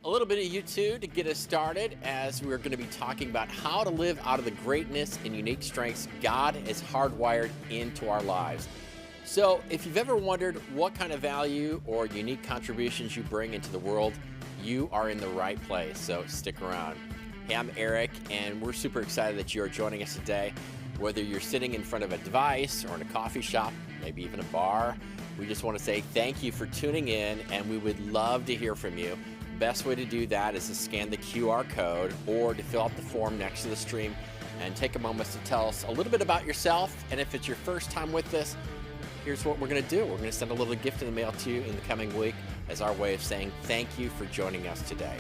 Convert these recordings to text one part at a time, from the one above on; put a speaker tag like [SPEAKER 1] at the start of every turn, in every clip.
[SPEAKER 1] A little bit of YouTube to get us started as we're going to be talking about how to live out of the greatness and unique strengths God has hardwired into our lives. So if you've ever wondered what kind of value or unique contributions you bring into the world, you are in the right place, so stick around. Hey, I'm Eric, and we're super excited that you are joining us today. Whether you're sitting in front of a device or in a coffee shop, maybe even a bar, we just want to say thank you for tuning in, and we would love to hear from you. Best way to do that is to scan the QR code or to fill out the form next to the stream and take a moment to tell us a little bit about yourself. And if it's your first time with us, here's what we're going to do. We're going to send a little gift in the mail to you in the coming week as our way of saying thank you for joining us today.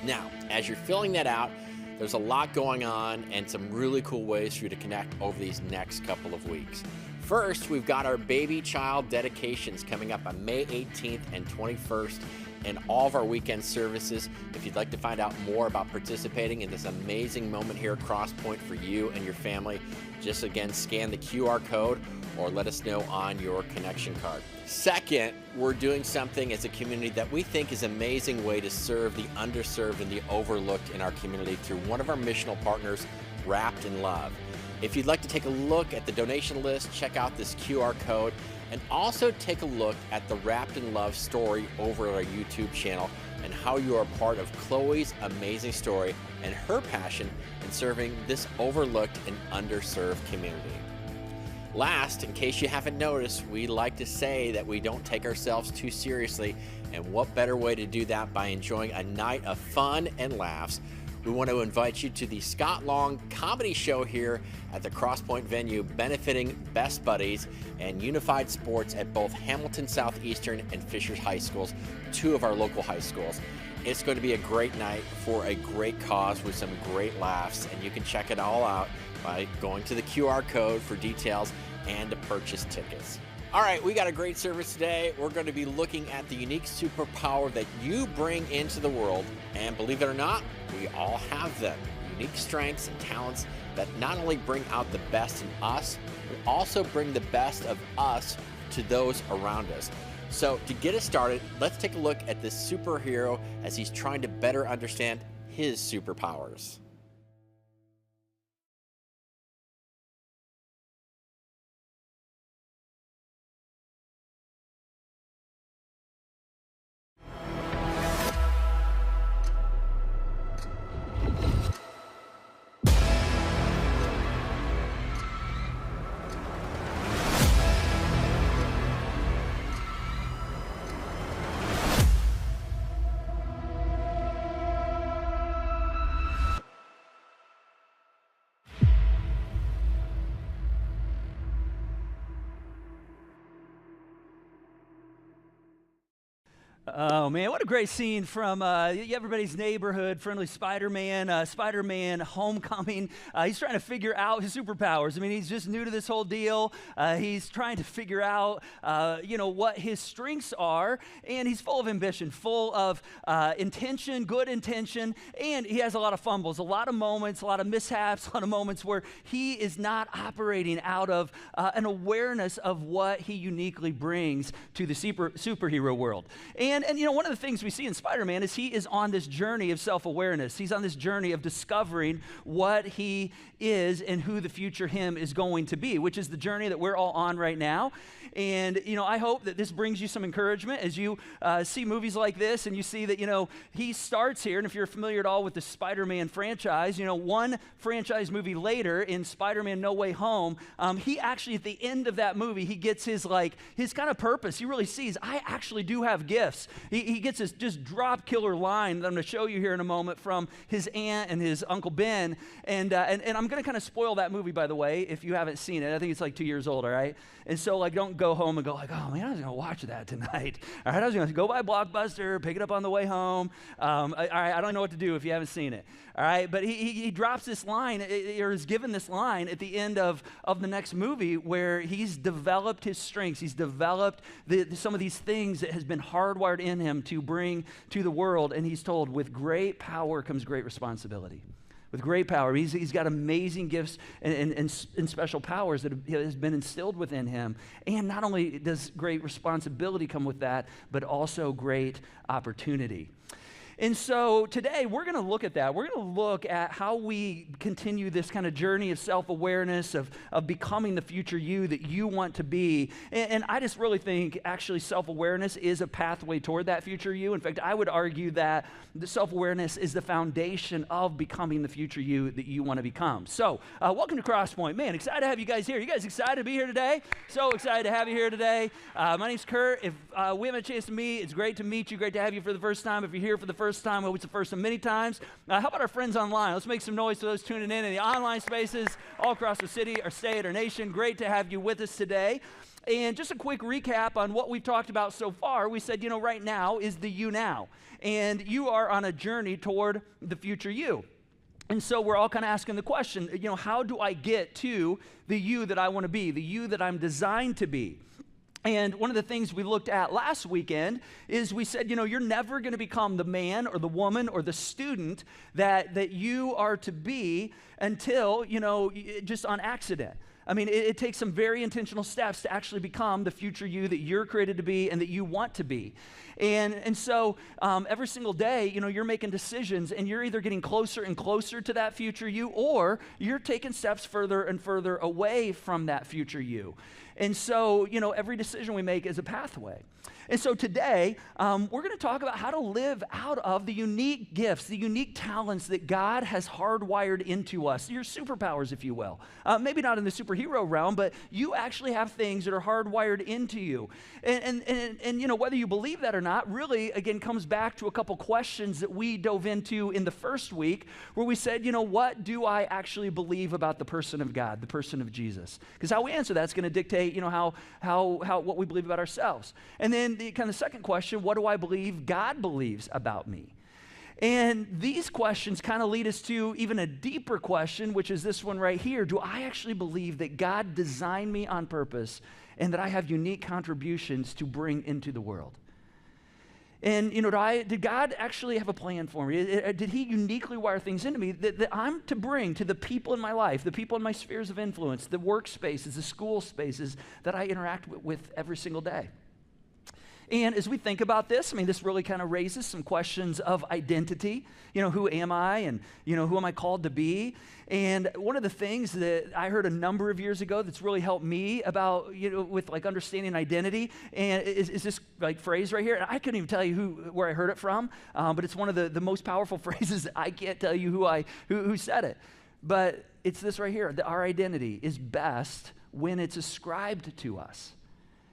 [SPEAKER 1] Now, as you're filling that out, there's a lot going on and some really cool ways for you to connect over these next couple of weeks. First, we've got our baby child dedications coming up on May 18th and 21st and all of our weekend services. If you'd like to find out more about participating in this amazing moment here at Crosspoint for you and your family, just again scan the QR code or let us know on your connection card. Second, we're doing something as a community that we think is an amazing way to serve the underserved and the overlooked in our community through one of our missional partners, Wrapped in Love. If you'd like to take a look at the donation list, check out this QR code, and also take a look at the Wrapped in Love story over at our YouTube channel and how you are part of Chloe's amazing story and her passion in serving this overlooked and underserved community. Last, in case you haven't noticed, we like to say that we don't take ourselves too seriously, and what better way to do that by enjoying a night of fun and laughs. We want to invite you to the Scott Long comedy show here at the Crosspoint venue, benefiting Best Buddies and Unified Sports at both Hamilton Southeastern and Fishers High Schools, two of our local high schools. It's going to be a great night for a great cause with some great laughs, and you can check it all out by going to the QR code for details and to purchase tickets. All right, we got a great service today. We're going to be looking at the unique superpower that you bring into the world. And believe it or not, we all have them. Unique strengths and talents that not only bring out the best in us, but also bring the best of us to those around us. So to get us started, let's take a look at this superhero as he's trying to better understand his superpowers.
[SPEAKER 2] Oh man, what a great scene from everybody's neighborhood, friendly Spider-Man Homecoming. He's trying to figure out his superpowers. I mean, he's just new to this whole deal. He's trying to figure out, what his strengths are, and he's full of ambition, full of intention, good intention, and he has a lot of fumbles, a lot of moments, a lot of mishaps, a lot of moments where he is not operating out of an awareness of what he uniquely brings to the superhero world. And one of the things we see in Spider-Man is he is on this journey of self-awareness. He's on this journey of discovering what he is and who the future him is going to be, which is the journey that we're all on right now. And, I hope that this brings you some encouragement as you see movies like this and you see that, he starts here. And if you're familiar at all with the Spider-Man franchise, one franchise movie later in Spider-Man No Way Home, he actually, at the end of that movie, he gets his kind of purpose. He really sees, I actually do have gifts. He gets this just drop killer line that I'm going to show you here in a moment from his aunt and his Uncle Ben. And I'm going to kind of spoil that movie, by the way, if you haven't seen it. I think it's 2 years old, all right? And so don't go home and go oh man, I was going to watch that tonight. All right, I was going to go by Blockbuster, pick it up on the way home. All right, I don't know what to do if you haven't seen it. All right, but he drops this line, or is given this line at the end of the next movie where he's developed his strengths. He's developed some of these things that has been hardwired in him to bring to the world. And he's told, with great power comes great responsibility. With great power. He's got amazing gifts and special powers that has been instilled within him. And not only does great responsibility come with that, but also great opportunity. And so today we're going to look at that. We're going to look at how we continue this kind of journey of self-awareness, of becoming the future you that you want to be. And I just really think actually self-awareness is a pathway toward that future you. In fact, I would argue that the self-awareness is the foundation of becoming the future you that you want to become. So welcome to Crosspoint. Man, excited to have you guys here. You guys excited to be here today? So excited to have you here today. My name's Kurt. If we haven't had a chance to meet, it's great to meet you. Great to have you for the first time. If you're here for the first time, well, it's the first of many times. How about our friends online? Let's make some noise to those tuning in the online spaces all across the city, our state, our nation. Great to have you with us today. And just a quick recap on what we've talked about so far. We said, right now is the you now. And you are on a journey toward the future you. And so we're all kind of asking the question, how do I get to the you that I want to be, the you that I'm designed to be? And one of the things we looked at last weekend is we said, you're never going to become the man or the woman or the student that you are to be until, just on accident. I mean, it takes some very intentional steps to actually become the future you that you're created to be and that you want to be. And so every single day, you're making decisions and you're either getting closer and closer to that future you, or you're taking steps further and further away from that future you. And so, every decision we make is a pathway. And so today, we're going to talk about how to live out of the unique gifts, the unique talents that God has hardwired into us, your superpowers, if you will. Maybe not in the superhero realm, but you actually have things that are hardwired into you. And whether you believe that or not, really, again, comes back to a couple questions that we dove into in the first week, where we said, what do I actually believe about the person of God, the person of Jesus? Because how we answer that's going to dictate, how what we believe about ourselves. And then the kind of second question, what do I believe God believes about me? And these questions kind of lead us to even a deeper question, which is this one right here. Do I actually believe that God designed me on purpose and that I have unique contributions to bring into the world? And, did God actually have a plan for me? Did he uniquely wire things into me that I'm to bring to the people in my life, the people in my spheres of influence, the workspaces, the school spaces that I interact with every single day? And as we think about this, this really kind of raises some questions of identity. Who am I? And, who am I called to be? And one of the things that I heard a number of years ago that's really helped me about, with like understanding identity, and is this like phrase right here. And I couldn't even tell you where I heard it from, but it's one of the most powerful phrases. I can't tell you who said it. But it's this right here, that our identity is best when it's ascribed to us.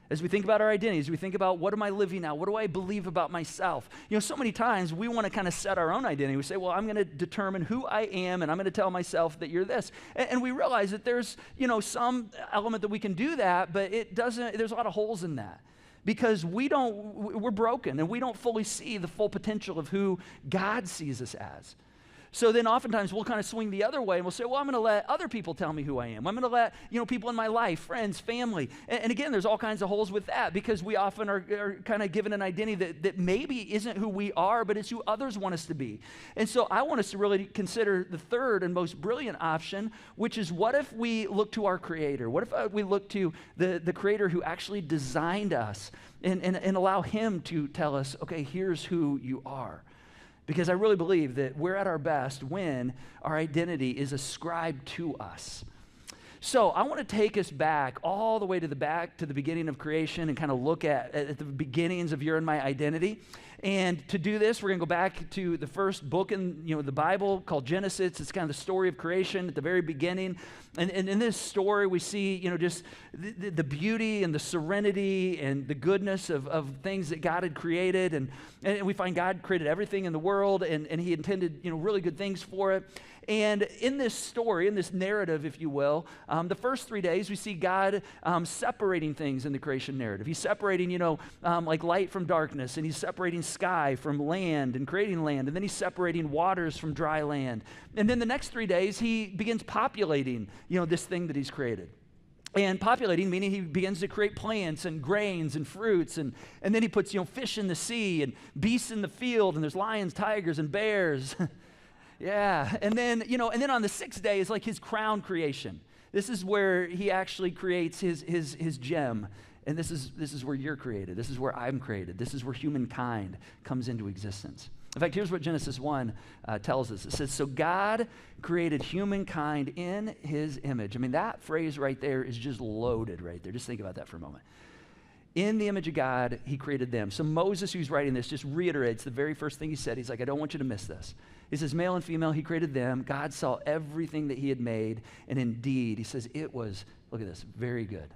[SPEAKER 2] As we think about our identity, as we think about what am I living now, what do I believe about myself? So many times we want to kind of set our own identity. We say, well, I'm going to determine who I am, and I'm going to tell myself that you're this. And we realize that there's, some element that we can do that, but there's a lot of holes in that. Because we're broken, and we don't fully see the full potential of who God sees us as. So then oftentimes we'll kind of swing the other way and we'll say, well, I'm going to let other people tell me who I am. I'm going to let, people in my life, friends, family. And again, there's all kinds of holes with that because we often are kind of given an identity that maybe isn't who we are, but it's who others want us to be. And so I want us to really consider the third and most brilliant option, which is what if we look to our Creator? What if we look to the Creator who actually designed us and allow Him to tell us, okay, here's who you are. Because I really believe that we're at our best when our identity is ascribed to us. So I want to take us back all the way to the beginning of creation and kind of look at the beginnings of your and my identity. And to do this, we're going to go back to the first book in the Bible called Genesis. It's kind of the story of creation at the very beginning. And in this story, we see just the beauty and the serenity and the goodness of things that God had created. And we find God created everything in the world, and He intended really good things for it. And in this story, in this narrative, if you will, the first 3 days we see God separating things in the creation narrative. He's separating, like light from darkness, and He's separating sky from land and creating land, and then He's separating waters from dry land. And then the next 3 days He begins populating, this thing that He's created. And populating, meaning He begins to create plants and grains and fruits, and then He puts, fish in the sea and beasts in the field, and there's lions, tigers, and bears. Yeah, and then on the sixth day is like His crown creation. This is where He actually creates his gem, and this is where you're created. This is where I'm created. This is where humankind comes into existence. In fact, here's what Genesis 1 tells us. It says, so God created humankind in his image. I mean, that phrase right there is just loaded right there. Just think about that for a moment. In the image of God, he created them. So Moses, who's writing this, just reiterates the very first thing he said. He's like, I don't want you to miss this. He says, male and female, he created them. God saw everything that he had made, and indeed, he says, it was, look at this, very good.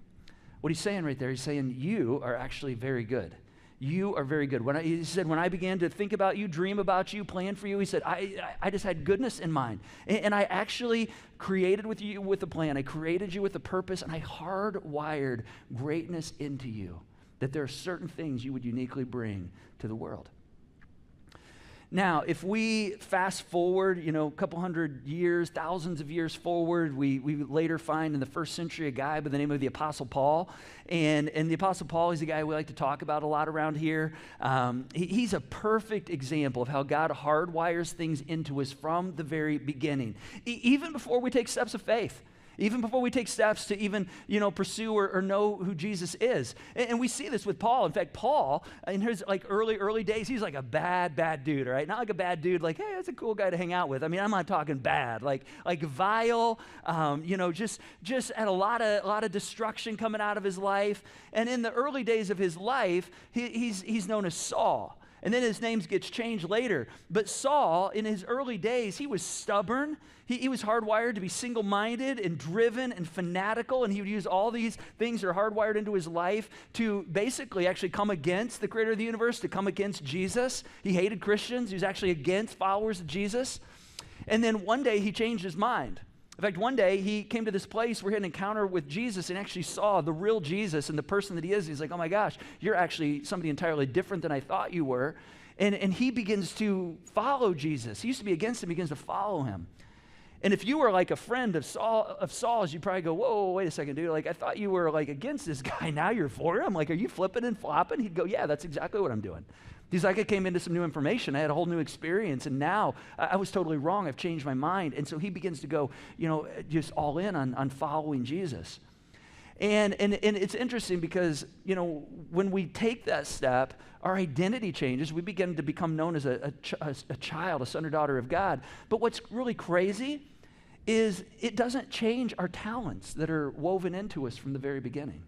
[SPEAKER 2] What he's saying right there, he's saying, you are actually very good. You are very good. He said, when I began to think about you, dream about you, plan for you, he said, I just had goodness in mind. And I actually created with you with a plan. I created you with a purpose, and I hardwired greatness into you, that there are certain things you would uniquely bring to the world. Now, if we fast forward, a couple hundred years, thousands of years forward, we later find in the first century a guy by the name of the Apostle Paul. And the Apostle Paul, he's a guy we like to talk about a lot around here. He's a perfect example of how God hardwires things into us from the very beginning, even before we take steps of faith. Even before we take steps to even, pursue or know who Jesus is. And we see this with Paul. In fact, Paul, in his early days, he's like a bad dude, right? Not like a bad dude, like, hey, that's a cool guy to hang out with. I mean, I'm not talking bad, like vile, just had a lot of destruction coming out of his life. And in the early days of his life, he's known as Saul. And then his name gets changed later. But Saul, in his early days, he was stubborn. He was hardwired to be single-minded and driven and fanatical, and he would use all these things that are hardwired into his life to basically actually come against the creator of the universe, to come against Jesus. He hated Christians. He was actually against followers of Jesus. And then one day he changed his mind. In fact, one day he came to this place where he had an encounter with Jesus and actually saw the real Jesus and the person that he is. He's like, oh my gosh, you're actually somebody entirely different than I thought you were. And he begins to follow Jesus. He used to be against him. He begins to follow him. And if you were like a friend of Saul's, you'd probably go, whoa, wait a second, dude. Like, I thought you were like against this guy. Now you're for him? Like, are you flipping and flopping? He'd go, yeah, that's exactly what I'm doing. He's like, I came into some new information. I had a whole new experience, and now I was totally wrong. I've changed my mind. And so he begins to go, just all in on following Jesus. And it's interesting because, when we take that step, our identity changes. We begin to become known as a child, a son or daughter of God. But what's really crazy is it doesn't change our talents that are woven into us from the very beginning.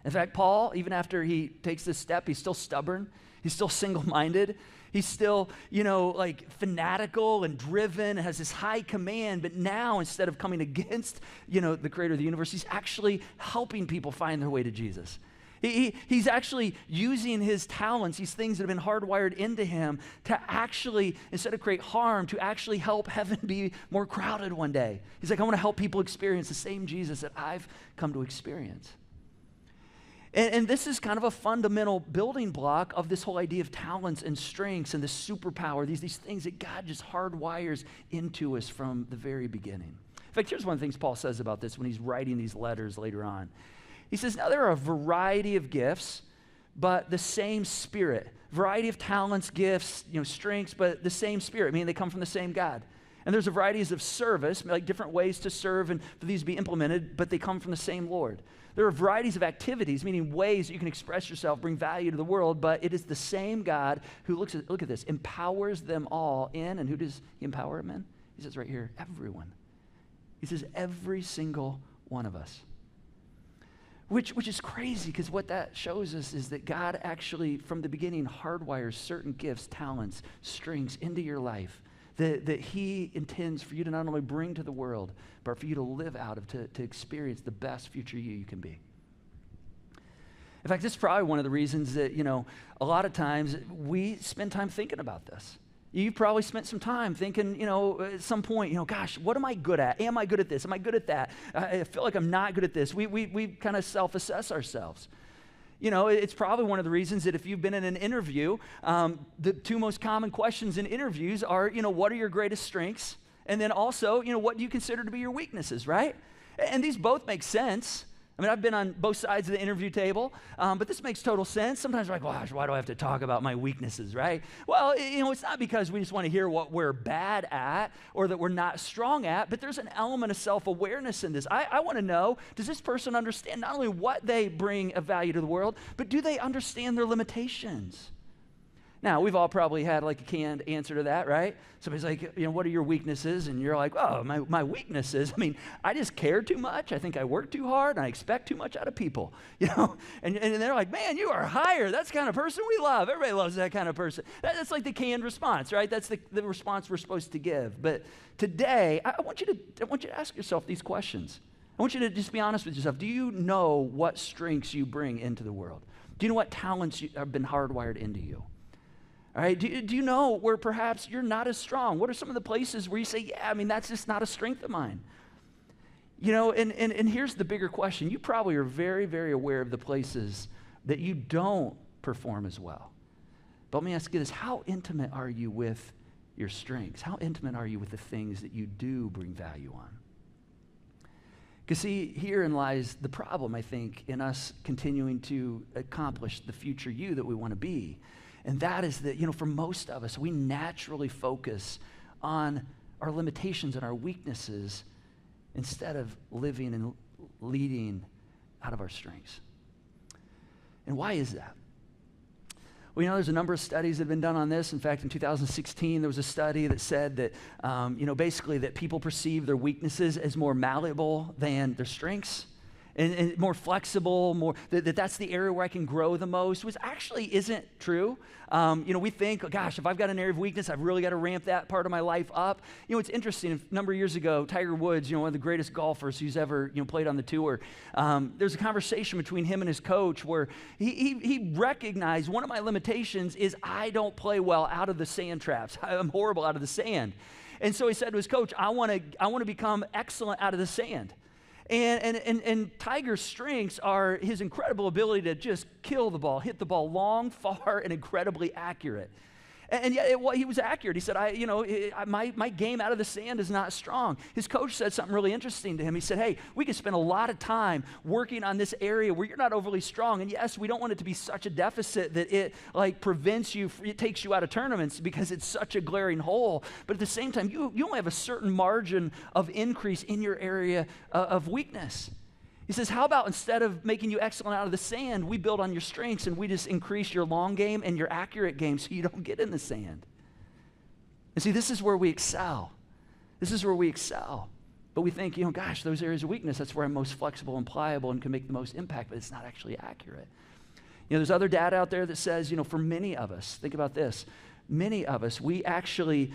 [SPEAKER 2] In fact, Paul, even after he takes this step, he's still stubborn. He's still single-minded. He's still, fanatical and driven and has this high command. But now, instead of coming against, the creator of the universe, he's actually helping people find their way to Jesus. He's actually using his talents, these things that have been hardwired into him, to actually, instead of create harm, to actually help heaven be more crowded one day. He's like, I want to help people experience the same Jesus that I've come to experience. And this is kind of a fundamental building block of this whole idea of talents and strengths and the superpower, these things that God just hardwires into us from the very beginning. In fact, here's one of the things Paul says about this when he's writing these letters later on. He says, now there are a variety of gifts, but the same Spirit. Variety of talents, gifts, strengths, but the same Spirit. I mean, they come from the same God. And there's a varieties of service, like different ways to serve and for these to be implemented, but they come from the same Lord. There are varieties of activities, meaning ways that you can express yourself, bring value to the world, but it is the same God who look at this, empowers them all in, and who does he empower them in? He says right here, everyone. He says every single one of us. Which is crazy, because what that shows us is that God actually, from the beginning, hardwires certain gifts, talents, strengths into your life that he intends for you to not only bring to the world, but for you to live out of, to experience the best future you can be. In fact, this is probably one of the reasons that, a lot of times we spend time thinking about this. You've probably spent some time thinking, at some point, gosh, what am I good at? Am I good at this? Am I good at that? I feel like I'm not good at this. We kind of self-assess ourselves. It's probably one of the reasons that if you've been in an interview, the two most common questions in interviews are, what are your greatest strengths? And then also, what do you consider to be your weaknesses, right? And these both make sense. I mean, I've been on both sides of the interview table, but this makes total sense. Sometimes we're like, gosh, why do I have to talk about my weaknesses, right? Well, it's not because we just want to hear what we're bad at or that we're not strong at, but there's an element of self-awareness in this. I want to know, does this person understand not only what they bring of value to the world, but do they understand their limitations? Now, we've all probably had like a canned answer to that, right? Somebody's like, what are your weaknesses? And you're like, oh, my weaknesses, I just care too much. I think I work too hard, and I expect too much out of people, And they're like, man, you are higher. That's the kind of person we love. Everybody loves that kind of person. That's like the canned response, right? That's the response we're supposed to give. But today, I want you to ask yourself these questions. I want you to just be honest with yourself. Do you know what strengths you bring into the world? Do you know what talents have been hardwired into you? All right, do you know where perhaps you're not as strong? What are some of the places where you say, yeah, that's just not a strength of mine? And here's the bigger question. You probably are very, very aware of the places that you don't perform as well. But let me ask you this. How intimate are you with your strengths? How intimate are you with the things that you do bring value on? Because see, herein lies the problem, I think, in us continuing to accomplish the future you that we want to be. And that is that, for most of us, we naturally focus on our limitations and our weaknesses instead of living and leading out of our strengths. And why is that? Well, there's a number of studies that have been done on this. In fact, in 2016, there was a study that said that, basically that people perceive their weaknesses as more malleable than their strengths. And more flexible, that's the area where I can grow the most, which actually isn't true. We think, gosh, if I've got an area of weakness, I've really got to ramp that part of my life up. It's interesting. A number of years ago, Tiger Woods, one of the greatest golfers who's ever played on the tour, there's a conversation between him and his coach where he recognized one of my limitations is I don't play well out of the sand traps. I'm horrible out of the sand. And so he said to his coach, I want to become excellent out of the sand. And Tiger's strengths are his incredible ability to just kill the ball, hit the ball long, far, and incredibly accurate. And yet he was accurate. He said, my game out of the sand is not strong. His coach said something really interesting to him. He said, hey, we can spend a lot of time working on this area where you're not overly strong. And yes, we don't want it to be such a deficit that it prevents you, it takes you out of tournaments because it's such a glaring hole. But at the same time, you only have a certain margin of increase in your area of weakness. He says, how about instead of making you excellent out of the sand, we build on your strengths and we just increase your long game and your accurate game so you don't get in the sand. And see, this is where we excel. This is where we excel. But we think, gosh, those areas of weakness, that's where I'm most flexible and pliable and can make the most impact, but it's not actually accurate. There's other data out there that says, for many of us, think about this, many of us, we actually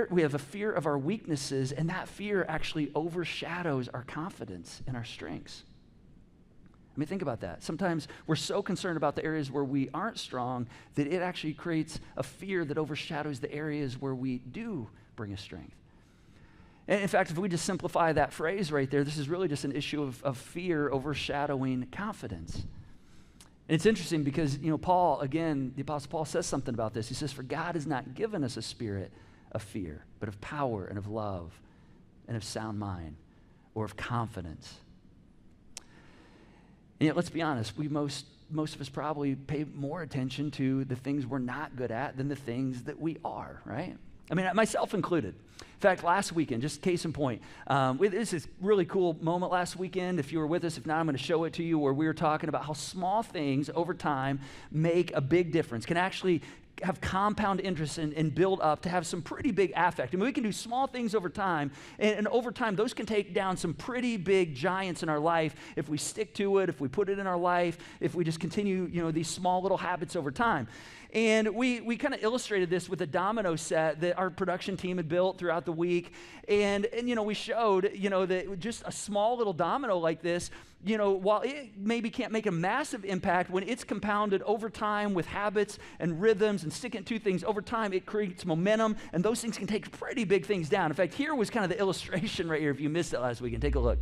[SPEAKER 2] we have a fear of our weaknesses, and that fear actually overshadows our confidence and our strengths. Think about that. Sometimes we're so concerned about the areas where we aren't strong that it actually creates a fear that overshadows the areas where we do bring a strength. And in fact, if we just simplify that phrase right there, this is really just an issue of fear overshadowing confidence. And it's interesting because, Paul, again, the Apostle Paul says something about this. He says, for God has not given us a spirit of fear, but of power and of love and of sound mind or of confidence. And yet, let's be honest, most of us probably pay more attention to the things we're not good at than the things that we are, right? Myself included. In fact, last weekend, just case in point, this is a really cool moment last weekend. If you were with us, if not, I'm going to show it to you, where we were talking about how small things over time make a big difference, can actually have compound interest and build up to have some pretty big affect. We can do small things over time, and over time, those can take down some pretty big giants in our life if we stick to it, if we put it in our life, if we just continue, these small little habits over time. And we kind of illustrated this with a domino set that our production team had built throughout the week. And we showed, that just a small little domino like this, while it maybe can't make a massive impact, when it's compounded over time with habits and rhythms and sticking to things over time, it creates momentum, and those things can take pretty big things down. In fact, here was kind of the illustration right here. If you missed it last weekend, take a look.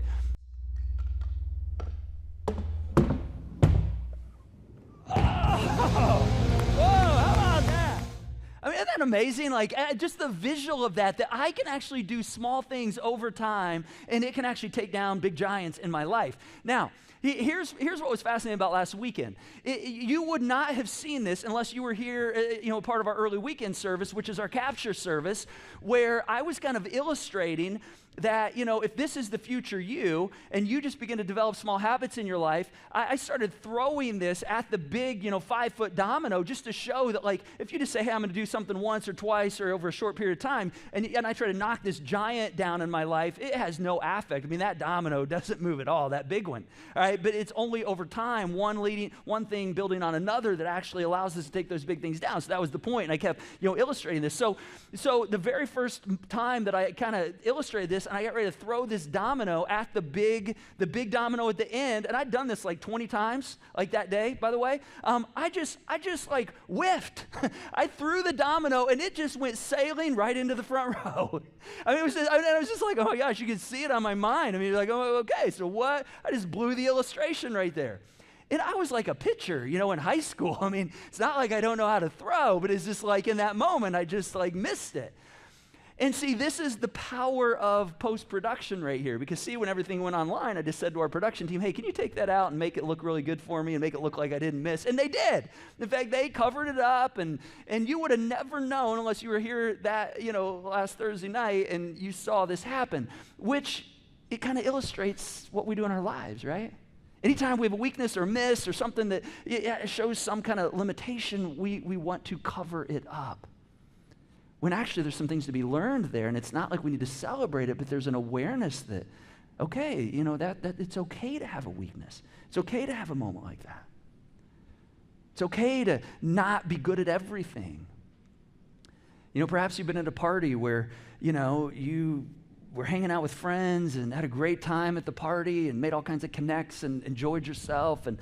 [SPEAKER 2] Isn't that amazing? Just the visual of that I can actually do small things over time, and it can actually take down big giants in my life. Now, here's what was fascinating about last weekend. You would not have seen this unless you were here, part of our early weekend service, which is our capture service, where I was kind of illustrating that, if this is the future you, and you just begin to develop small habits in your life, I started throwing this at the big, 5-foot domino just to show that, like, if you just say, hey, I'm going to do something once or twice or over a short period of time, and I try to knock this giant down in my life, it has no affect. I mean, that domino doesn't move at all, that big one, all right? But it's only over time, one thing building on another that actually allows us to take those big things down. So that was the point, and I kept, illustrating this. So the very first time that I kind of illustrated this, and I got ready to throw this domino at the big domino at the end, and I'd done this like 20 times, like that day, by the way. I just like whiffed. I threw the domino, and it just went sailing right into the front row. I mean, I was just like, oh my gosh, you can see it on my mind. I mean, like, oh, okay, so what? I just blew the illustration right there. And I was like a pitcher, in high school. I mean, it's not like I don't know how to throw, but it's just like in that moment, I just like missed it. And see, this is the power of post-production right here. Because see, when everything went online, I just said to our production team, hey, can you take that out and make it look really good for me and make it look like I didn't miss? And they did. In fact, they covered it up, and you would have never known unless you were here that, last Thursday night and you saw this happen, which it kind of illustrates what we do in our lives, right? Anytime we have a weakness or miss or something that shows some kind of limitation, we want to cover it up. When actually there's some things to be learned there, and it's not like we need to celebrate it, but there's an awareness that, okay, that it's okay to have a weakness. It's okay to have a moment like that. It's okay to not be good at everything. Perhaps you've been at a party where, you were hanging out with friends and had a great time at the party and made all kinds of connects and enjoyed yourself, and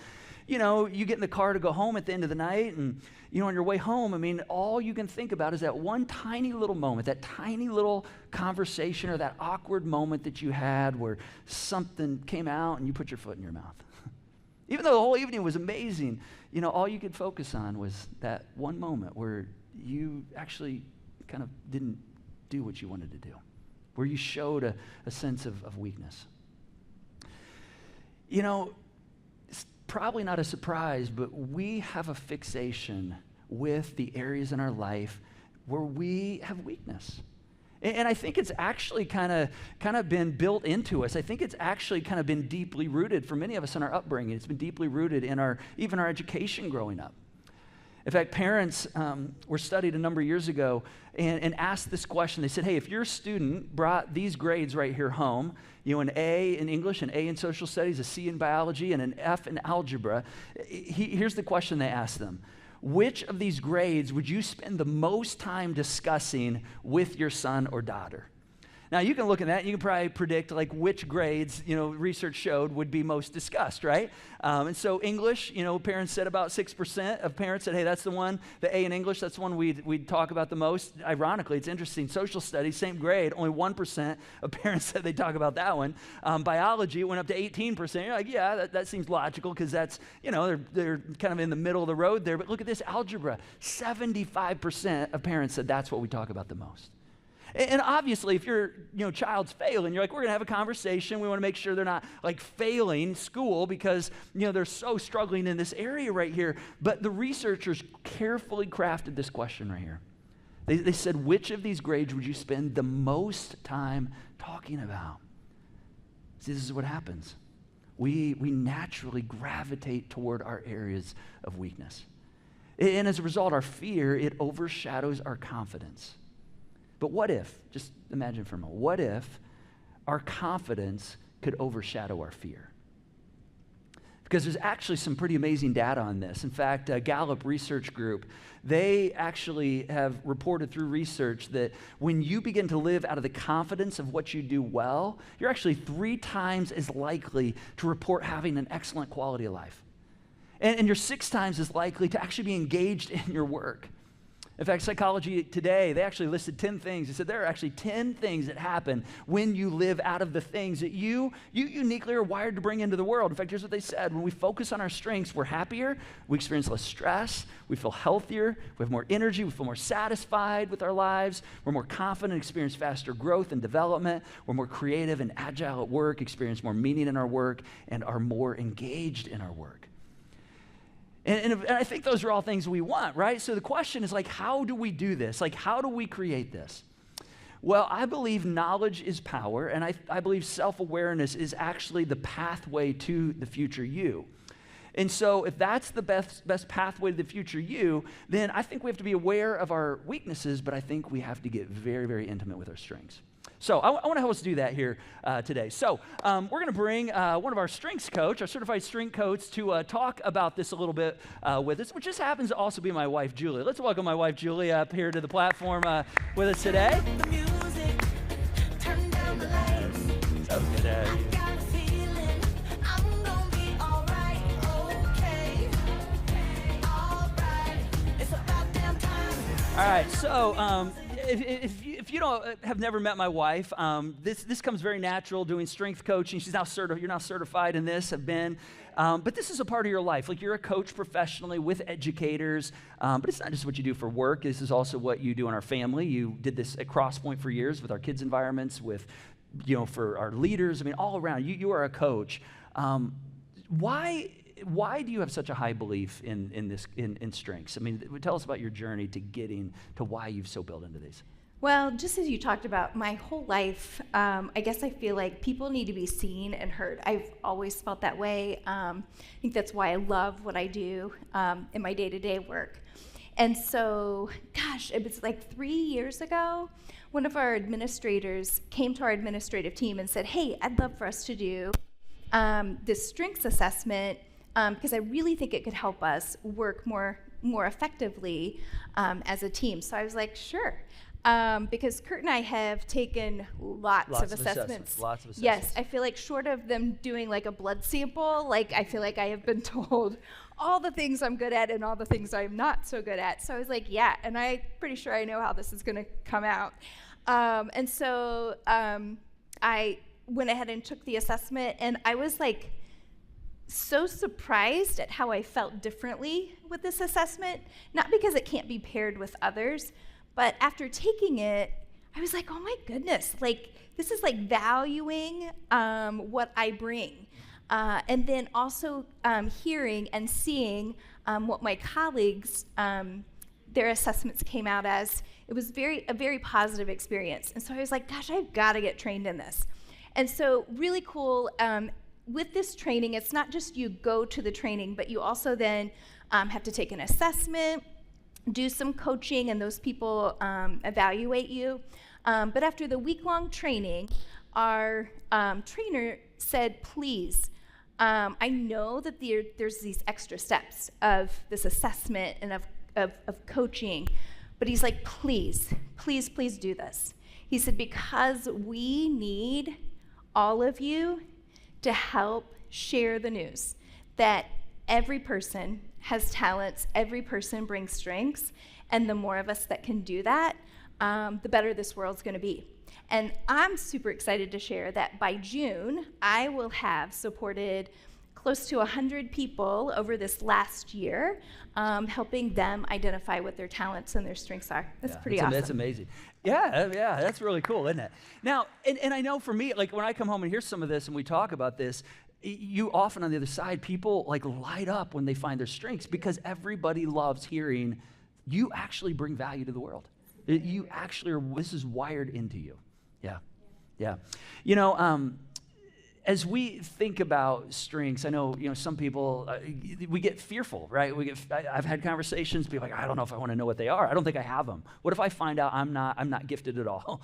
[SPEAKER 2] you get in the car to go home at the end of the night, and, on your way home, I mean, all you can think about is that one tiny little moment, that tiny little conversation or that awkward moment that you had where something came out and you put your foot in your mouth. Even though the whole evening was amazing, all you could focus on was that one moment where you actually kind of didn't do what you wanted to do, where you showed a sense of weakness. It's probably not a surprise, but we have a fixation with the areas in our life where we have weakness. And I think it's actually kind of been built into us. I think it's actually kind of been deeply rooted for many of us in our upbringing. It's been deeply rooted in even our education growing up. In fact, parents were studied a number of years ago and asked this question. They said, hey, if your student brought these grades right here home, an A in English, an A in social studies, a C in biology, and an F in algebra, here's the question they asked them. Which of these grades would you spend the most time discussing with your son or daughter? Now, you can look at that, and you can probably predict like which grades, research showed would be most discussed, right? And so English, parents said about 6% of parents said, hey, that's the one, the A in English, that's the one we'd talk about the most. Ironically, it's interesting, social studies, same grade, only 1% of parents said they'd talk about that one. Biology, it went up to 18%. You're like, yeah, that seems logical because that's, they're kind of in the middle of the road there. But look at this, algebra, 75% of parents said that's what we talk about the most. And obviously, if your child's failing, you're like, we're going to have a conversation. We want to make sure they're not like failing school because they're so struggling in this area right here. But the researchers carefully crafted this question right here. They said, which of these grades would you spend the most time talking about? See, this is what happens. We naturally gravitate toward our areas of weakness. And as a result, our fear, it overshadows our confidence. But what if, just imagine for a moment, what if our confidence could overshadow our fear? Because there's actually some pretty amazing data on this. In fact, a Gallup research group, they actually have reported through research that when you begin to live out of the confidence of what you do well, you're actually 3 times as likely to report having an excellent quality of life. And you're 6 times as likely to actually be engaged in your work. In fact, Psychology Today, they actually listed 10 things. They said there are actually 10 things that happen when you live out of the things that you uniquely are wired to bring into the world. In fact, here's what they said. When we focus on our strengths, we're happier, we experience less stress, we feel healthier, we have more energy, we feel more satisfied with our lives, we're more confident, experience faster growth and development, we're more creative and agile at work, experience more meaning in our work, and are more engaged in our work. And I think those are all things we want, right? So the question is like, how do we do this? Like, how do we create this? Well, I believe knowledge is power, and I believe self-awareness is actually the pathway to the future you. And so if that's the best pathway to the future you, then I think we have to be aware of our weaknesses, but I think we have to get very, very intimate with our strengths. So I want to help us do that here today. So we're going to bring one of our strengths coach, our certified strength coach, to talk about this a little bit with us, which just happens to also be my wife, Julie. Let's welcome my wife, Julie, up here to the platform with us today. So good to have you. All right, so if you don't have never met my wife, this comes very natural doing strength coaching. She's now you're now certified in this, have been, but this is a part of your life. Like you're a coach professionally with educators, but it's not just what you do for work. This is also what you do in our family. You did this at Crosspoint for years with our kids' environments, with for our leaders. I mean, all around. You are a coach. Why do you have such a high belief in strengths? I mean, tell us about your journey to getting to why you've so built into these.
[SPEAKER 3] Well, just as you talked about, my whole life, I guess I feel like people need to be seen and heard. I've always felt that way. I think that's why I love what I do in my day-to-day work. And so, gosh, it was like 3 years ago, one of our administrators came to our administrative team and said, hey, I'd love for us to do this strengths assessment because I really think it could help us work more effectively as a team. So I was like, sure. Because Kurt and I have taken lots of assessments.
[SPEAKER 2] Lots of assessments.
[SPEAKER 3] Yes, I feel like short of them doing like a blood sample, like I feel like I have been told all the things I'm good at and all the things I'm not so good at. So I was like, yeah, and I'm pretty sure I know how this is going to come out. And so I went ahead and took the assessment, and I was like so surprised at how I felt differently with this assessment, not because it can't be paired with others, but after taking it, I was like, oh my goodness, like this is like valuing what I bring. And then also hearing and seeing what my colleagues, their assessments came out as. It was a very positive experience. And so I was like, gosh, I've got to get trained in this. And so really cool. With this training, it's not just you go to the training, but you also then have to take an assessment, do some coaching, and those people evaluate you. But after the week-long training, our trainer said, please, I know that there's these extra steps of this assessment and of coaching, but he's like, please, please, please do this. He said, because we need all of you to help share the news that every person has talents, every person brings strengths, and the more of us that can do that, the better this world's going to be. And I'm super excited to share that by June, I will have supported close to 100 people over this last year, helping them identify what their talents and their strengths are. That's pretty awesome.
[SPEAKER 2] That's amazing. Yeah, that's really cool, isn't it? Now, and I know for me, like when I come home and hear some of this and we talk about this, you often on the other side, people like light up when they find their strengths because everybody loves hearing you actually bring value to the world. You actually are, this is wired into you. Yeah. As we think about strengths, I know, some people, we get fearful, right? I've had conversations, people like, I don't know if I want to know what they are. I don't think I have them. What if I find out I'm not gifted at all?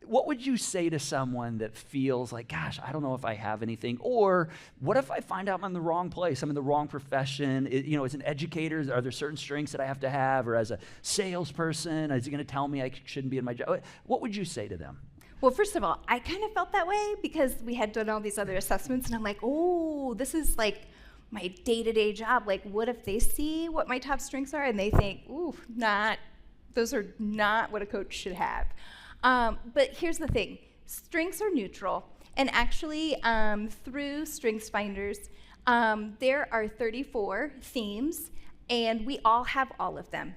[SPEAKER 2] What would you say to someone that feels like, gosh, I don't know if I have anything? Or what if I find out I'm in the wrong place? I'm in the wrong profession. As an educator, are there certain strengths that I have to have? Or as a salesperson, is he going to tell me I shouldn't be in my job? What would you say to them?
[SPEAKER 3] Well, first of all, I kind of felt that way because we had done all these other assessments, and I'm like, oh, this is like my day-to-day job. Like, what if they see what my top strengths are and they think, ooh, those are not what a coach should have. But here's the thing. Strengths are neutral. And actually, through Strengths Finders, there are 34 themes, and we all have all of them.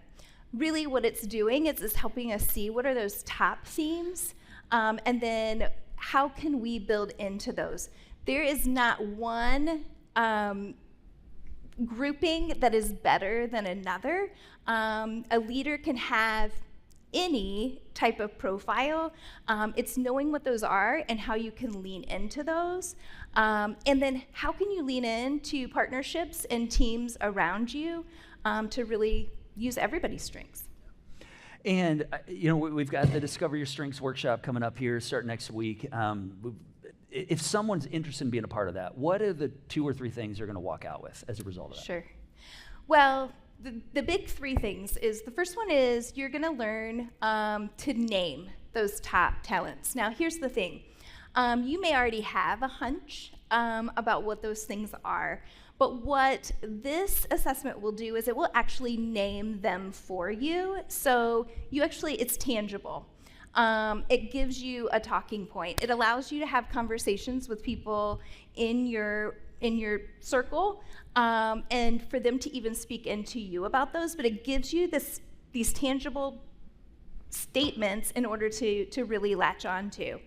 [SPEAKER 3] Really what it's doing is helping us see what are those top themes, and then how can we build into those. There is not one grouping that is better than another. A leader can have any type of profile, it's knowing what those are and how you can lean into those. And then how can you lean into partnerships and teams around you to really use everybody's strengths.
[SPEAKER 2] And, we've got the Discover Your Strengths workshop coming up here, starting next week. If someone's interested in being a part of that, what are the 2 or 3 things they're going to walk out with as a result of that?
[SPEAKER 3] Sure. Well, the big 3 things is, the first one is you're going to learn to name those top talents. Now, here's the thing. You may already have a hunch about what those things are, but what this assessment will do is it will actually name them for you. So it's tangible. It gives you a talking point. It allows you to have conversations with people in your circle, and for them to even speak into you about those. But it gives you these tangible statements in order to really latch on to.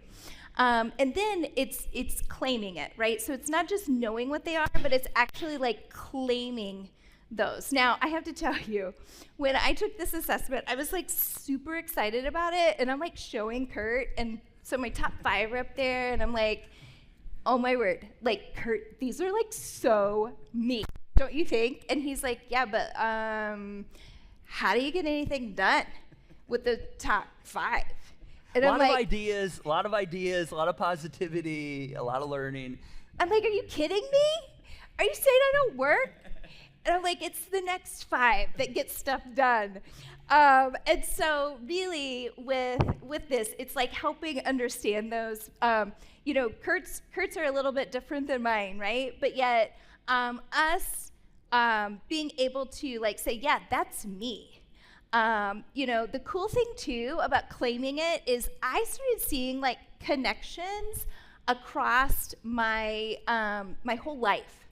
[SPEAKER 3] And then it's claiming it, right? So it's not just knowing what they are, but it's actually like claiming those. Now, I have to tell you, when I took this assessment, I was like super excited about it, and I'm like showing Kurt, and so my top 5 are up there, and I'm like, oh my word, like, Kurt, these are like so me, don't you think? And he's like, yeah, but how do you get anything done with the top 5? And
[SPEAKER 2] a lot of ideas, a lot of positivity, a lot of learning.
[SPEAKER 3] I'm like, are you kidding me? Are you saying I don't work? And I'm like, it's the next 5 that get stuff done. And so really with this, it's like helping understand those. Kurt's are a little bit different than mine, right? But yet us being able to like say, yeah, that's me. The cool thing too about claiming it is I started seeing like connections across my my whole life.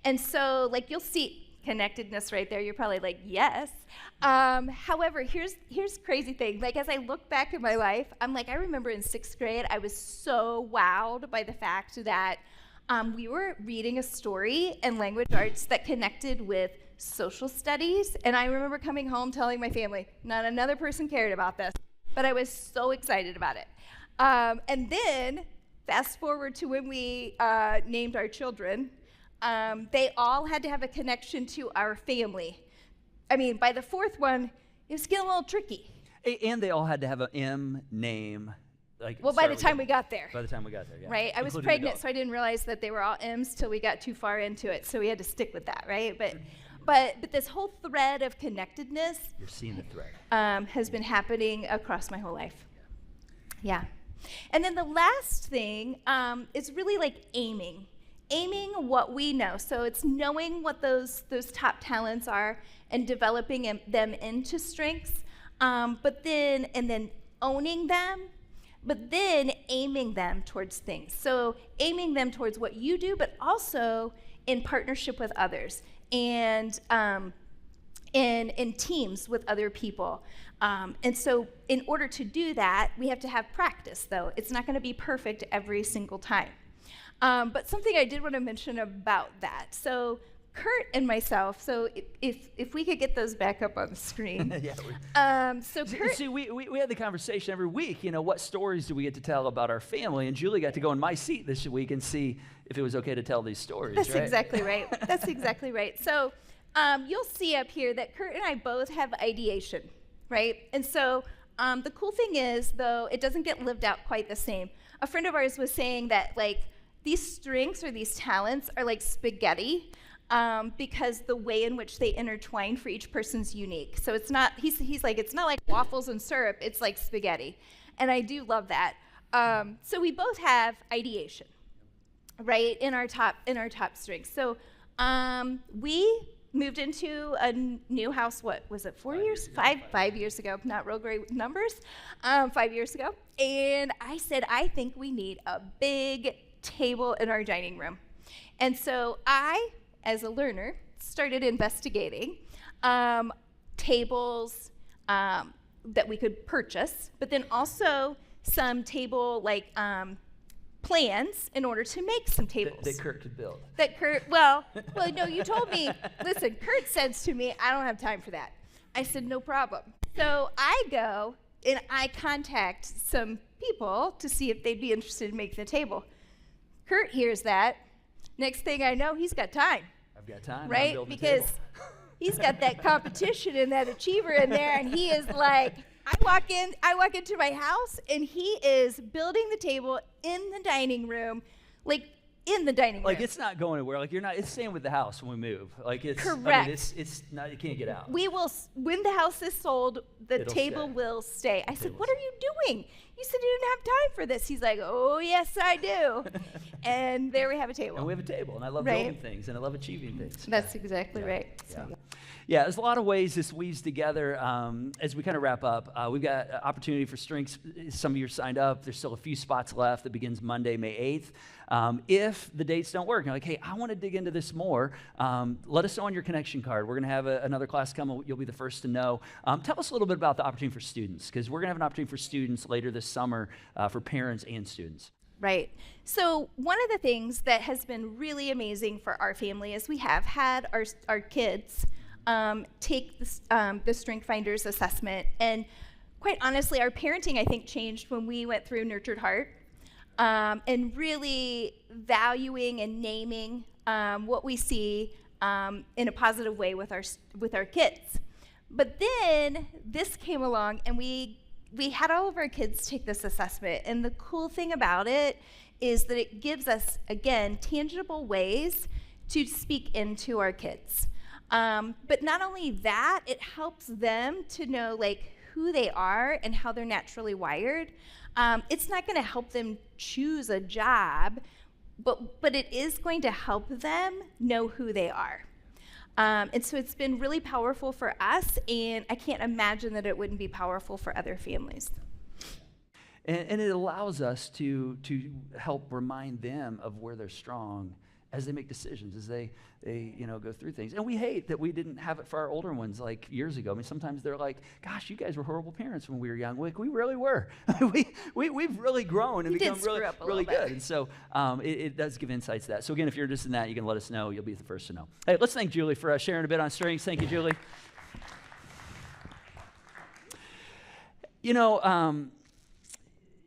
[SPEAKER 3] And so like you'll see connectedness right there. You're probably like, yes. However, here's crazy thing. Like as I look back at my life, I'm like, I remember in 6th grade, I was so wowed by the fact that we were reading a story in language arts that connected with social studies, and I remember coming home telling my family, not another person cared about this, but I was so excited about it. And then, fast forward to when we named our children, they all had to have a connection to our family. I mean, by the 4th one, it was getting a little tricky.
[SPEAKER 2] And they all had to have an M name.
[SPEAKER 3] By the time we got there.
[SPEAKER 2] By the time we got there, yeah.
[SPEAKER 3] Right? I was pregnant, so I didn't realize that they were all M's till we got too far into it, so we had to stick with that, right? But this whole thread of connectedness,
[SPEAKER 2] you're seeing the thread,
[SPEAKER 3] has been happening across my whole life. Yeah. And then the last thing is really like aiming what we know. So it's knowing what those top talents are and developing them into strengths, but then owning them, but then aiming them towards things. So aiming them towards what you do, but also in partnership with others. And in teams with other people. And so in order to do that, we have to have practice, though. It's not going to be perfect every single time. But something I did want to mention about that. So Kurt and myself, so if we could get those back up on the screen.
[SPEAKER 2] Yeah.
[SPEAKER 3] So Kurt...
[SPEAKER 2] See, we had the conversation every week, what stories do we get to tell about our family? And Julie got to go in my seat this week and see if it was okay to tell these stories.
[SPEAKER 3] That's
[SPEAKER 2] right?
[SPEAKER 3] exactly right. That's exactly right. So you'll see up here that Kurt and I both have ideation, right? And so the cool thing is, though, it doesn't get lived out quite the same. A friend of ours was saying that, like, these strengths or these talents are like spaghetti, because the way in which they intertwine for each person's unique. So it's not, he's like, it's not like waffles and syrup, it's like spaghetti. And I do love that. So we both have ideation, right, in our top strengths. So we moved into a new house, what was it, 4 years? 5 years ago, not real great with numbers, 5 years ago. And I said, I think we need a big table in our dining room. And so I, as a learner, started investigating tables that we could purchase, but then also some table plans in order to make some tables.
[SPEAKER 2] That Kurt could build.
[SPEAKER 3] Well, no, you told me, listen, Kurt says to me, I don't have time for that. I said, no problem. So I go and I contact some people to see if they'd be interested in making the table. Kurt hears that. Next thing I know, he's got time.
[SPEAKER 2] I've got time.
[SPEAKER 3] Right? Because he's got that competition and that achiever in there, and he is like, I walk into my house, and he is building the table in the dining room, like in the dining room.
[SPEAKER 2] Like, it's not going anywhere. Like, it's staying with the house when we move. Like, it's
[SPEAKER 3] correct.
[SPEAKER 2] I mean, it's not, you can't get out.
[SPEAKER 3] We will, when the house is sold, the table will stay. I said, what are you doing? You said you didn't have time for this. He's like, oh, yes, I do. And there we have a table.
[SPEAKER 2] And we have a table, and I love building things, and I love achieving things.
[SPEAKER 3] That's exactly right.
[SPEAKER 2] Yeah. Yeah, there's a lot of ways this weaves together. As we kind of wrap up, we've got opportunity for strengths. Some of you are signed up. There's still a few spots left. That begins Monday, May 8th. If the dates don't work, you're like, hey, I want to dig into this more, let us know on your connection card. We're going to have another class come. You'll be the first to know. Tell us a little bit about the opportunity for students, because we're going to have an opportunity for students later this summer for parents and students.
[SPEAKER 3] Right. So one of the things that has been really amazing for our family is we have had our kids take the Strength Finders assessment. And quite honestly, our parenting, I think, changed when we went through Nurtured Heart, and really valuing and naming what we see in a positive way with our kids. But then this came along, and we had all of our kids take this assessment. And the cool thing about it is that it gives us, again, tangible ways to speak into our kids. But not only that, it helps them to know like who they are and how they're naturally wired. It's not going to help them choose a job, but it is going to help them know who they are. And so it's been really powerful for us, and I can't imagine that it wouldn't be powerful for other families.
[SPEAKER 2] And it allows us to help remind them of where they're strong as they make decisions, as they go through things. And we hate that we didn't have it for our older ones like years ago. I mean, sometimes they're like, gosh, you guys were horrible parents when we were young. Like, we really were. We've really grown and become really good. And so it does give insights to that. So again, if you're interested in that, you can let us know. You'll be the first to know. Hey, let's thank Julie for sharing a bit on strengths. Thank you, Julie.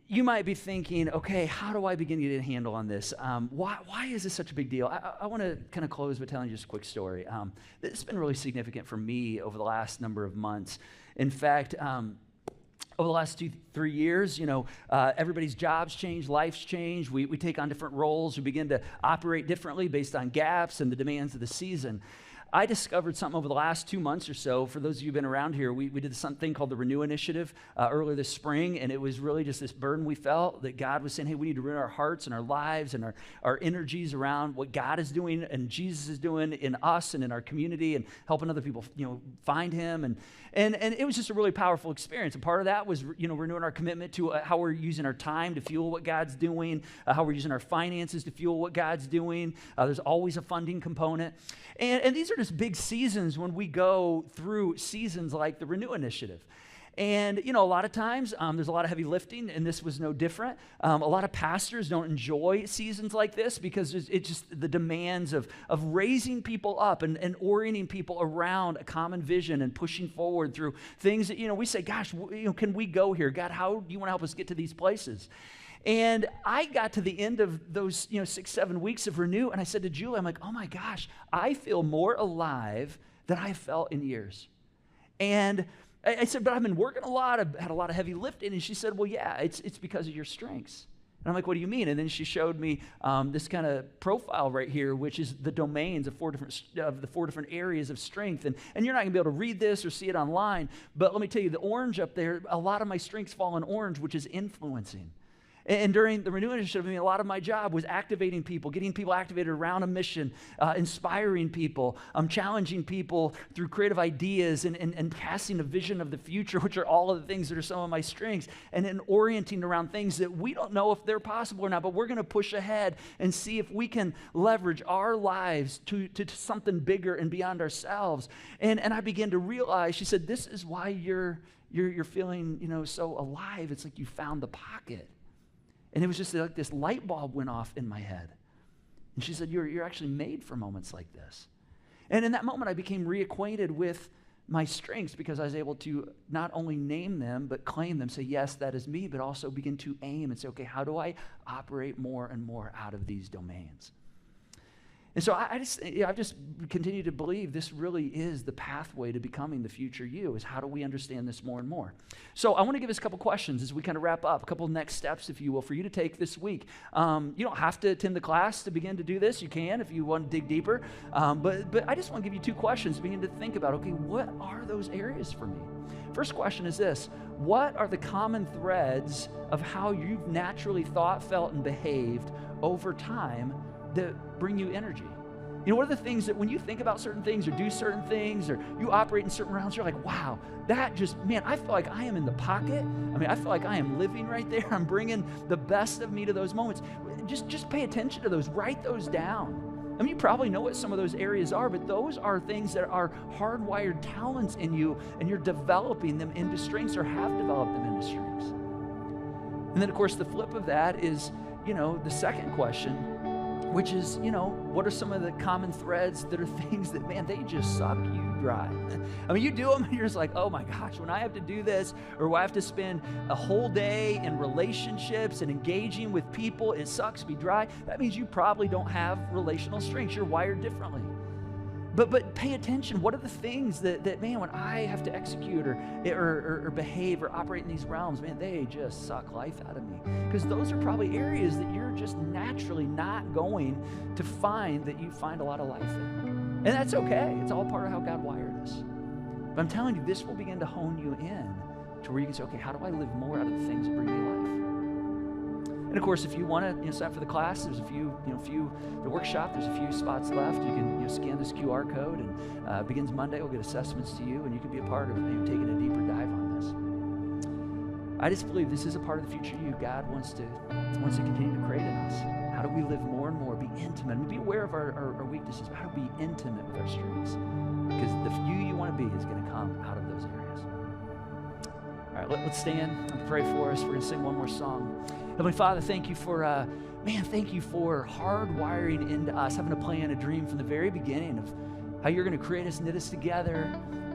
[SPEAKER 2] You might be thinking, okay, how do I begin to get a handle on this? Why is this such a big deal? I want to kind of close by telling you just a quick story. This has been really significant for me over the last number of months. In fact, over the last 2-3 years, everybody's jobs change, life's change. We take on different roles. We begin to operate differently based on gaps and the demands of the season. I discovered something over the last 2 months or so. For those of you who've been around here, we did something called the Renew Initiative earlier this spring, and it was really just this burden we felt that God was saying, hey, we need to renew our hearts and our lives and our energies around what God is doing and Jesus is doing in us and in our community and helping other people, find Him. And it was just a really powerful experience. And part of that was, renewing our commitment to how we're using our time to fuel what God's doing, how we're using our finances to fuel what God's doing. There's always a funding component. And these are just big seasons when we go through seasons like the Renew Initiative. And, a lot of times there's a lot of heavy lifting, and this was no different. A lot of pastors don't enjoy seasons like this because it's just the demands of raising people up and orienting people around a common vision and pushing forward through things that, we say, gosh, can we go here? God, how do you want to help us get to these places? And I got to the end of those, 6-7 weeks of Renew, and I said to Julie, I'm like, oh my gosh, I feel more alive than I felt in years. And I said, but I've been working a lot. I've had a lot of heavy lifting. And she said, well, yeah, it's because of your strengths. And I'm like, what do you mean? And then she showed me this kind of profile right here, which is the domains of the 4 different areas of strength. And you're not going to be able to read this or see it online. But let me tell you, the orange up there, a lot of my strengths fall in orange, which is influencing. And during the Renew Initiative, a lot of my job was activating people, getting people activated around a mission, inspiring people, challenging people through creative ideas and casting a vision of the future, which are all of the things that are some of my strengths, and then orienting around things that we don't know if they're possible or not, but we're going to push ahead and see if we can leverage our lives to something bigger and beyond ourselves. And I began to realize, she said, this is why you're feeling, so alive. It's like you found the pocket. And it was just like this light bulb went off in my head. And she said, you're actually made for moments like this. And in that moment, I became reacquainted with my strengths because I was able to not only name them, but claim them, say, yes, that is me, but also begin to aim and say, okay, how do I operate more and more out of these domains? And so I've just continued to believe this really is the pathway to becoming the future you, is how do we understand this more and more? So I want to give us a couple questions as we kind of wrap up, a couple next steps, if you will, for you to take this week. You don't have to attend the class to begin to do this. You can if you want to dig deeper. But I just want to give you 2 questions to begin to think about, okay, what are those areas for me? First question is this: what are the common threads of how you've naturally thought, felt, and behaved over time that bring you energy? You know, what are the things that when you think about certain things or do certain things or you operate in certain realms, you're like, wow, that just, man, I feel like I am in the pocket. I mean, I feel like I am living right there. I'm bringing the best of me to those moments. Just pay attention to those. Write those down. I mean, you probably know what some of those areas are, but those are things that are hardwired talents in you, and you're developing them into strengths or have developed them into strengths. And then, of course, the flip of that is, the second question, which is, what are some of the common threads that are things that, man, they just suck you dry. I mean, you do them and you're just like, oh my gosh, when I have to do this, or when I have to spend a whole day in relationships and engaging with people, it sucks me dry. That means you probably don't have relational strengths. You're wired differently. But pay attention. What are the things that man, when I have to execute or behave or operate in these realms, man, they just suck life out of me. Because those are probably areas that you're just naturally not going to find that you find a lot of life in. And that's okay. It's all part of how God wired us. But I'm telling you, this will begin to hone you in to where you can say, okay, how do I live more out of the things that bring me life? And of course, if you want to sign up for the class, there's the workshop, there's a few spots left. You can scan this QR code, and it begins Monday. We'll get assessments to you, and you can be a part of taking a deeper dive on this. I just believe this is a part of the future you God wants to continue to create in us. How do we live more and more, be intimate, and be aware of our weaknesses, but how to be intimate with our strengths? Because the you want to be is going to come out of those areas. All right, let's stand and pray for us. We're going to sing one more song. Heavenly Father, thank you for, thank you for hardwiring into us, having a plan, a dream from the very beginning of how you're going to create us, knit us together,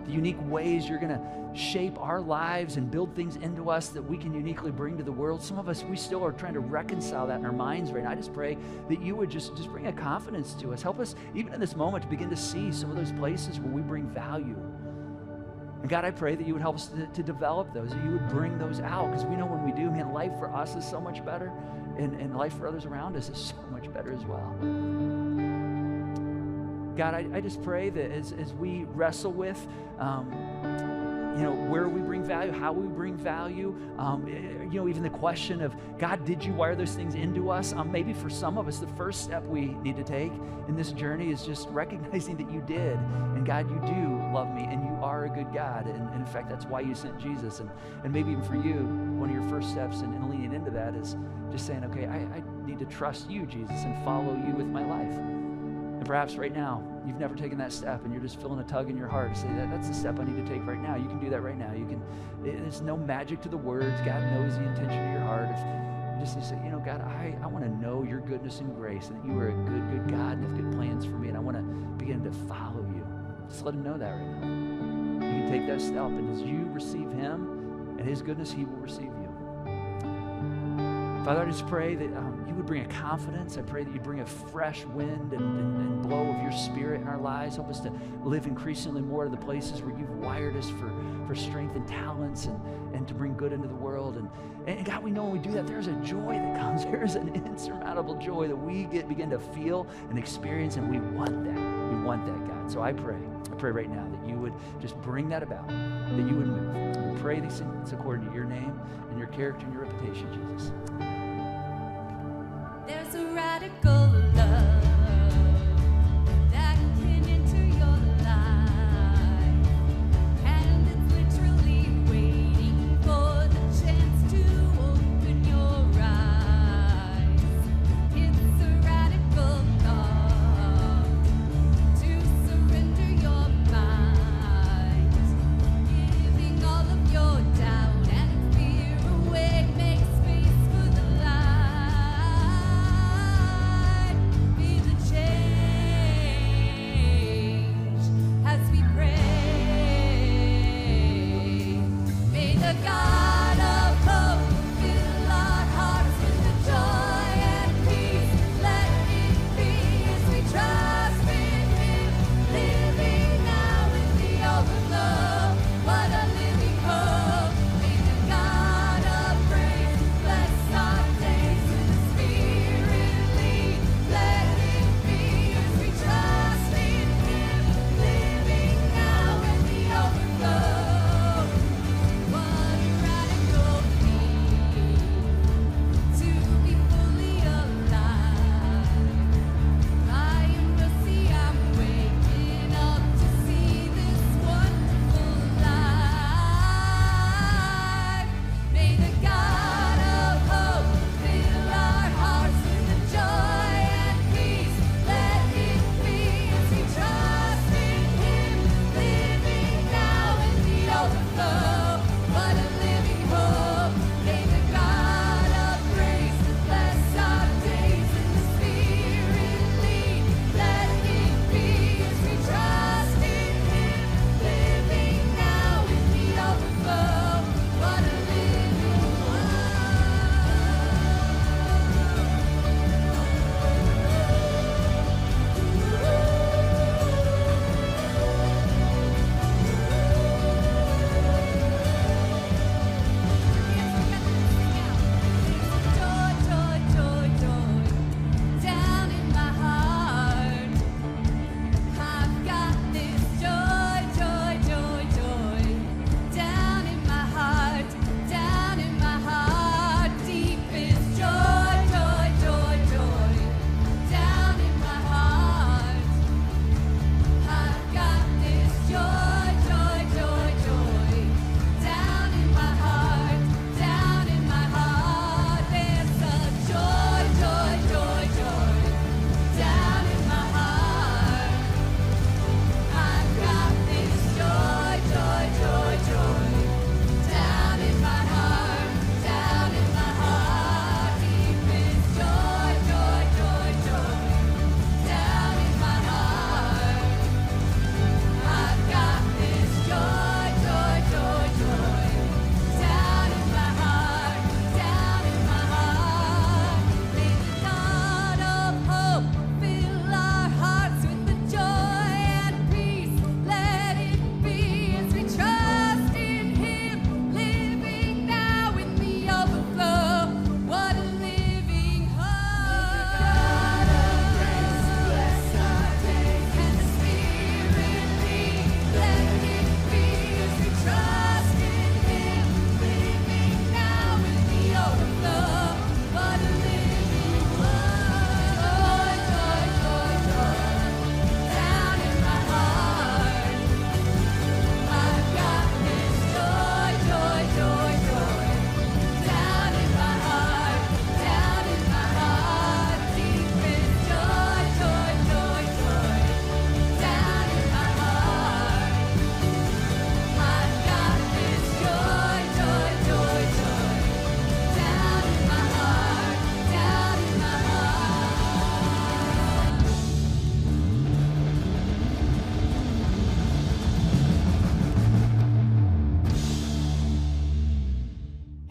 [SPEAKER 2] the unique ways you're going to shape our lives and build things into us that we can uniquely bring to the world. Some of us, we still are trying to reconcile that in our minds right now. I just pray that you would just bring a confidence to us. Help us, even in this moment, to begin to see some of those places where we bring value. And God, I pray that you would help us to develop those, that you would bring those out, because we know when we do, man, life for us is so much better, and life for others around us is so much better as well. God, I just pray that as we wrestle with, where we bring value, how we bring value, even the question of, God, did you wire those things into us? Maybe for some of us, the first step we need to take in this journey is just recognizing that you did. And God, you do love me, and you are a good God. And in fact, that's why you sent Jesus. And maybe even for you, one of your first steps in leaning into that is just saying, okay, I need to trust you, Jesus, and follow you with my life. And perhaps right now, you've never taken that step, and you're just feeling a tug in your heart to say, that's the step I need to take right now. You can do that right now. There's no magic to the words. God knows the intention of your heart. If you just need to say, God, I want to know your goodness and grace, and that you are a good God and have good plans for me, and I want to begin to follow you. Just let him know that right now. You can take that step, and as you receive him and his goodness, he will receive you. Father, I just pray that you would bring a confidence. I pray that you bring a fresh wind and blow of your spirit in our lives. Help us to live increasingly more to the places where you've wired us for strength and talents and to bring good into the world. And God, we know when we do that, there's a joy that comes. There's an insurmountable joy that we begin to feel and experience, and we want that. We want that, God. So I pray right now that you would just bring that about, that you would move. We pray these things according to your name and your character and your reputation, Jesus.
[SPEAKER 4] There's a radical love that can enter your life, and it's literally waiting for the chance to open your eyes. It's a radical thought to surrender your mind, giving all of your doubt and fear away. Make space for the light. Be the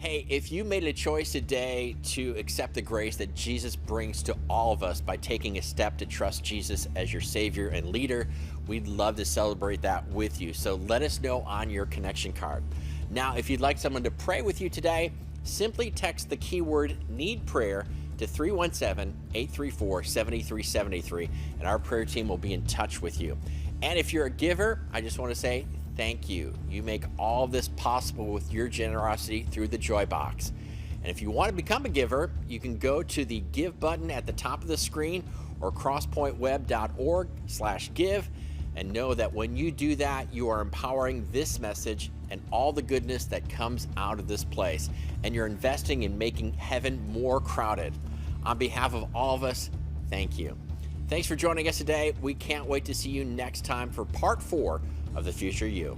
[SPEAKER 1] Hey, if you made a choice today to accept the grace that Jesus brings to all of us by taking a step to trust Jesus as your Savior and leader, we'd love to celebrate that with you. So let us know on your connection card. Now, if you'd like someone to pray with you today, simply text the keyword "need prayer" to 317-834-7373, and our prayer team will be in touch with you. And if you're a giver, I just want to say thank you. You make all of this possible with your generosity through the Joy Box. And if you want to become a giver, you can go to the Give button at the top of the screen or crosspointweb.org/give, and know that when you do that, you are empowering this message and all the goodness that comes out of this place, and you're investing in making heaven more crowded. On behalf of all of us, thank you. Thanks for joining us today. We can't wait to see you next time for part 4 of The Future You.